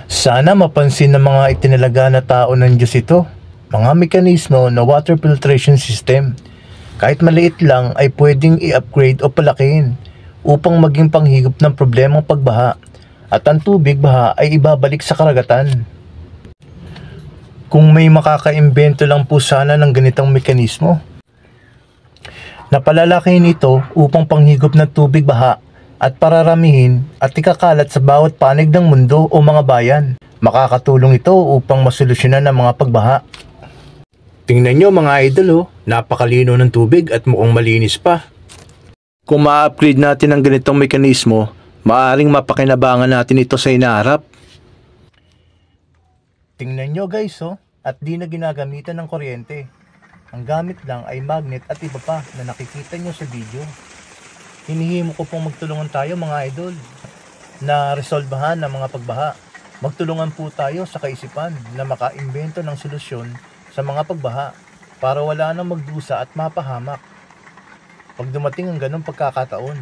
Sana mapansin ng mga itinalaga na tao ng Diyos ito, mga mekanismo na water filtration system. Kahit maliit lang ay pwedeng i-upgrade o palakihin upang maging panghigop ng problemang pagbaha at ang tubig baha ay ibabalik sa karagatan. Kung may makakaimbento lang po sana ng ganitong mekanismo, napalalakihin ito upang panghigop ng tubig baha at pararamihin at ikakalat sa bawat panig ng mundo o mga bayan. Makakatulong ito upang masolusyonan ang mga pagbaha. Tingnan nyo mga idol, napakalino ng tubig at mukhang malinis pa. Kung ma-upgrade natin ang ganitong mekanismo, maaaring mapakinabangan natin ito sa inaharap. Tingnan nyo guys, at di na ginagamitan ng kuryente. Ang gamit lang ay magnet at iba pa na nakikita nyo sa video. Hinihimo ko pong magtulungan tayo mga idol na resolbahan ang mga pagbaha. Magtulungan po tayo sa kaisipan na makaimbento ng solusyon sa mga pagbaha para wala nang magdusa at mapahamak pag dumating ang ganong pagkakataon.